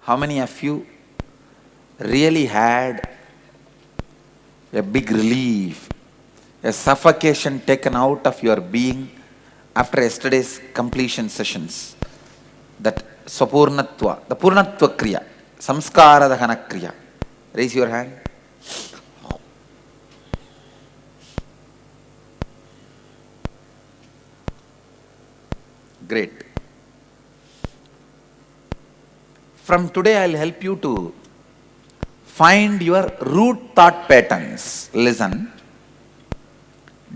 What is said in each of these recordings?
How many of you really had a big relief, a suffocation taken out of your being after yesterday's completion sessions? That Sapurnatva, the Purnatva Kriya, Samskara Dahana Kriya. Raise your hand. Great. From today, I'll help you to find your root thought patterns. Listen.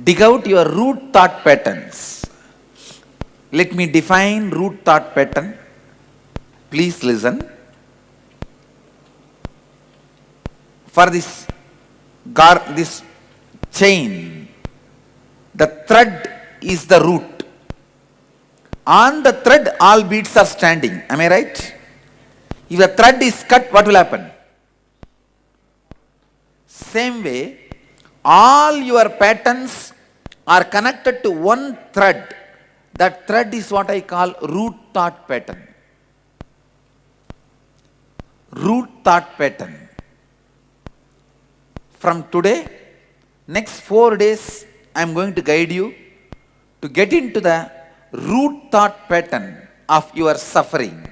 Dig out your root thought patterns. Let me define root thought pattern. Please listen. For this chain, the thread is the root. On the thread, all beads are standing. Am I right? If the thread is cut, what will happen? Same way, all your patterns are connected to one thread. That thread is what I call root thought pattern. Root thought pattern. From today, next 4 days, I am going to guide you to get into the root thought pattern of your suffering.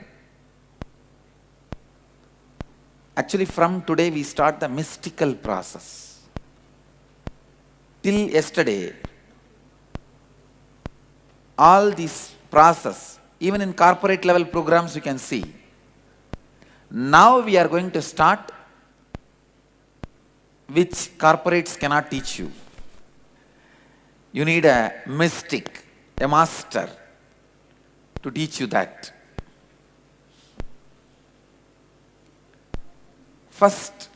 Actually, from today we start the mystical process. Till yesterday, all this process, even in corporate level programs you can see. Now we are going to start which corporates cannot teach you. You need a mystic, a master to teach you that. First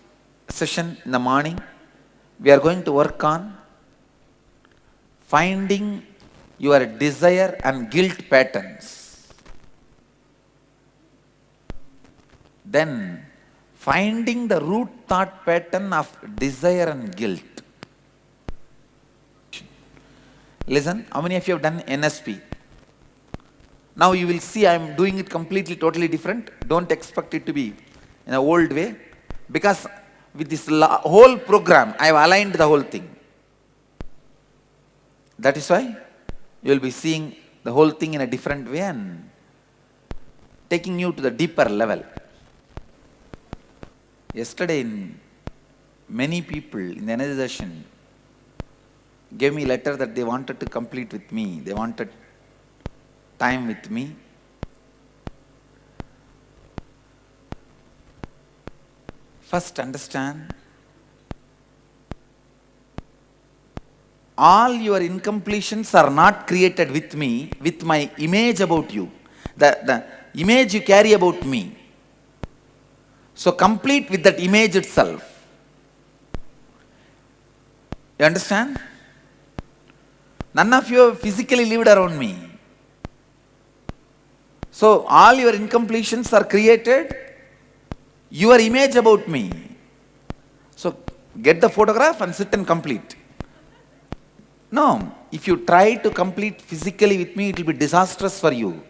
session in the morning, we are going to work on finding your desire and guilt patterns. Then finding the root thought pattern of desire and guilt. Listen, how many of you have done NSP? Now you will see I am doing it completely, totally different. Don't expect it to be in an old way. Because with this whole program, I have aligned the whole thing. That is why you will be seeing the whole thing in a different way and taking you to the deeper level. Yesterday, many people in the energy session gave me a letter that they wanted to complete with me. They wanted time with me. First, understand, all your incompletions are not created with me, with my image about you, the image you carry about me. So complete with that image itself. You understand? None of you have physically lived around me. So all your incompletions are created your image about me. So get the photograph and sit and complete. No, if you try to complete physically with me, it will be disastrous for you.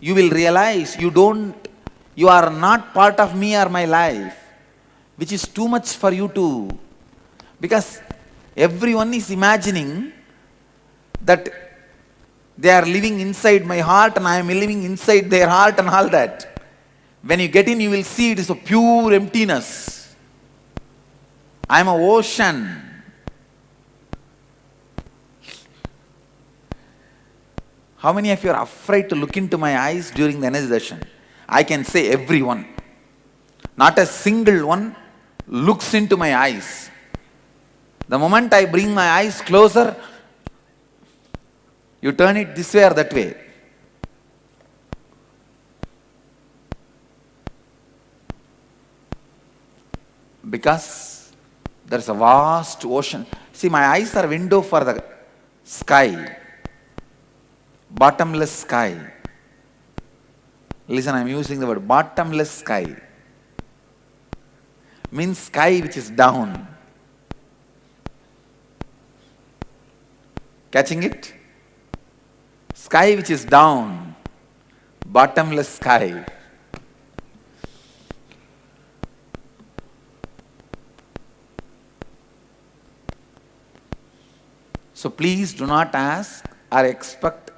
You will realize you are not part of me or my life, which is too much for you to, because everyone is imagining that they are living inside my heart and I am living inside their heart and all that. When you get in, you will see it is a pure emptiness. I am an ocean. How many of you are afraid to look into my eyes during the energy session? I can say everyone. Not a single one looks into my eyes. The moment I bring my eyes closer, you turn it this way or that way. Because there is a vast ocean. See, my eyes are window for the sky. Bottomless sky. Listen, I am using the word bottomless sky. Means sky which is down. Catching it? Sky which is down. Bottomless sky. So please do not ask or expect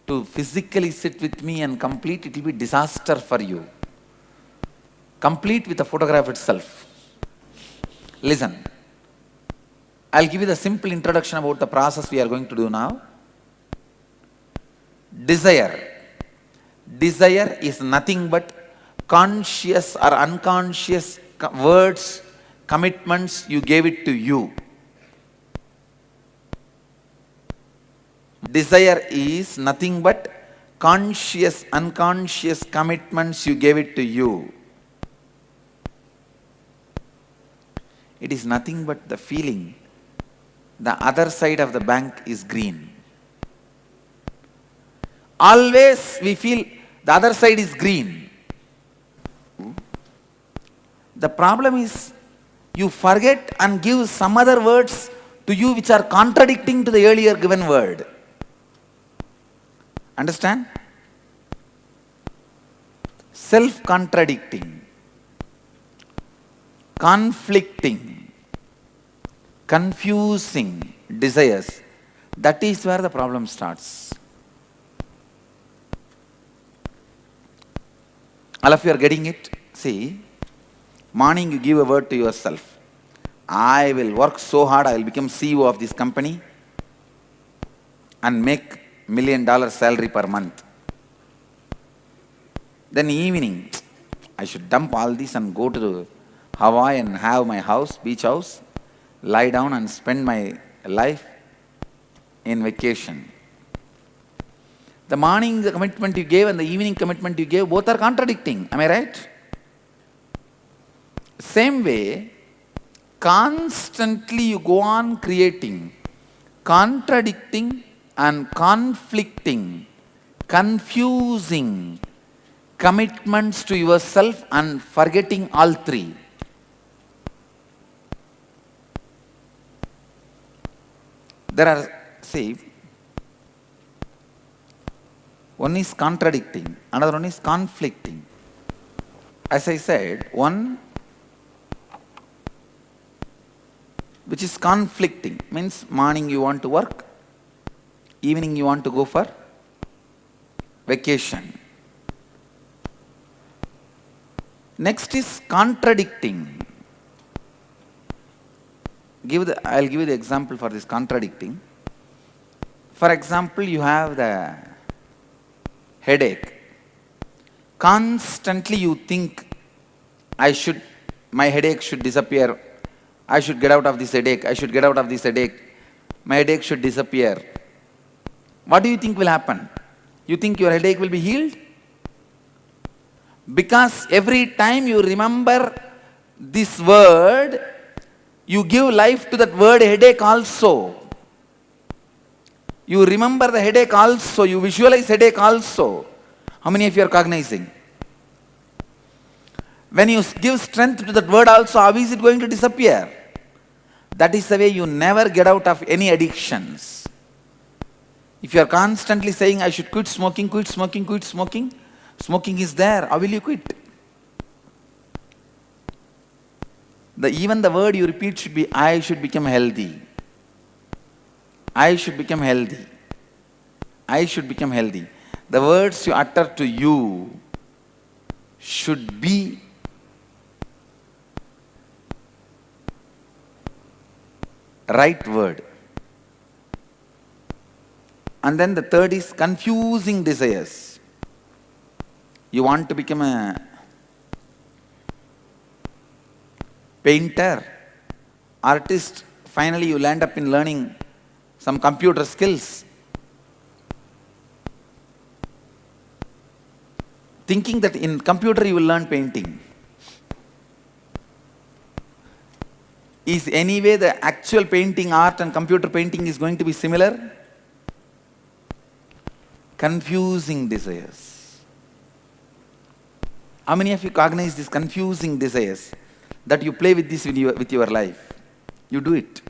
to physically sit with me and complete. It will be disaster for you. Complete with the photograph itself. Listen, I'll give you the simple introduction about the process we are going to do now. Desire. Desire is nothing but conscious or unconscious words, commitments you gave it to you. Desire is nothing but conscious, unconscious commitments you gave it to you. It is nothing but the feeling the other side of the bank is green. Always we feel the other side is green. The problem is you forget and give some other words to you which are contradicting to the earlier given word. Understand? Self-contradicting, conflicting, confusing desires. That is where the problem starts. All of you are getting it? See, morning you give a word to yourself. I will work so hard, I will become CEO of this company and make $1 million salary per month. Then evening, I should dump all this and go to Hawaii and have my house, beach house, lie down and spend my life in vacation. The morning the commitment you gave and the evening commitment you gave, both are contradicting. Am I right? Same way, constantly you go on creating contradicting and conflicting, confusing commitments to yourself and forgetting all three. There are, see, one is contradicting, another one is conflicting. As I said, one which is conflicting means morning you want to work, evening you want to go for vacation. Next is contradicting. I'll give you the example for this contradicting. For example, you have the headache. Constantly you think, my headache should disappear. I should get out of this headache. I should get out of this headache. My headache should disappear. What do you think will happen? You think your headache will be healed? Because every time you remember this word, you give life to that word headache also. You remember the headache also. You visualize headache also. How many of you are cognizing? When you give strength to that word also, how is it going to disappear? That is the way you never get out of any addictions. If you are constantly saying, I should quit smoking, quit smoking, quit smoking, smoking is there, how will you quit? Even the word you repeat should be, I should become healthy. I should become healthy. I should become healthy. The words you utter to you should be right word. And then the third is confusing desires. You want to become a painter, artist, finally you land up in learning some computer skills. Thinking that in computer you will learn painting. Is anyway the actual painting art and computer painting is going to be similar? Confusing desires. How many of you cognize these confusing desires? That you play with this with your life. You do it.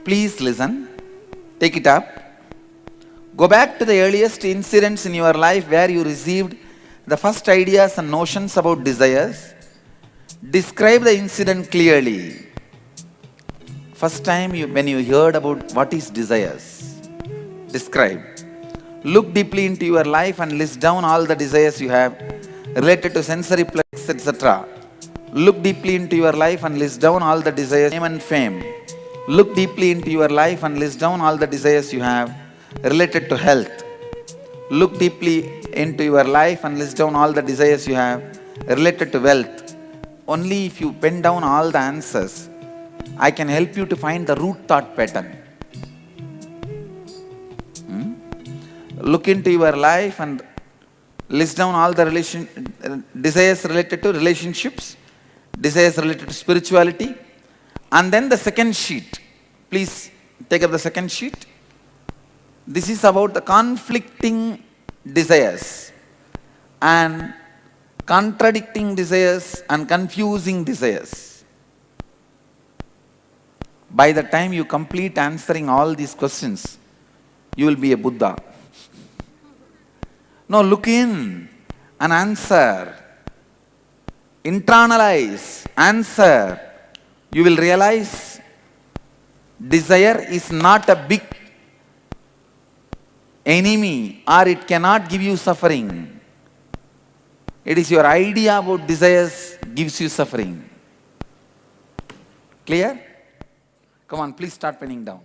Please listen. Take it up. Go back to the earliest incidents in your life where you received the first ideas and notions about desires. Describe the incident clearly. first time when you heard about what is desires? Describe. Look deeply into your life and list down all the desires you have related to sensory pleasures, etc. Look deeply into your life and list down all the desires, name and fame. Look deeply into your life and list down all the desires you have related to health. Look deeply into your life and list down all the desires you have related to wealth. Only if you pen down all the answers, I can help you to find the root thought pattern. Look into your life and list down all the desires related to relationships, desires related to spirituality, and then the second sheet. Please take up the second sheet. This is about the conflicting desires and contradicting desires and confusing desires. By the time you complete answering all these questions, you will be a Buddha. No, look in and answer. Internalize, answer. You will realize desire is not a big enemy, or it cannot give you suffering. It is your idea about desires gives you suffering. Clear? Come on, please start penning down.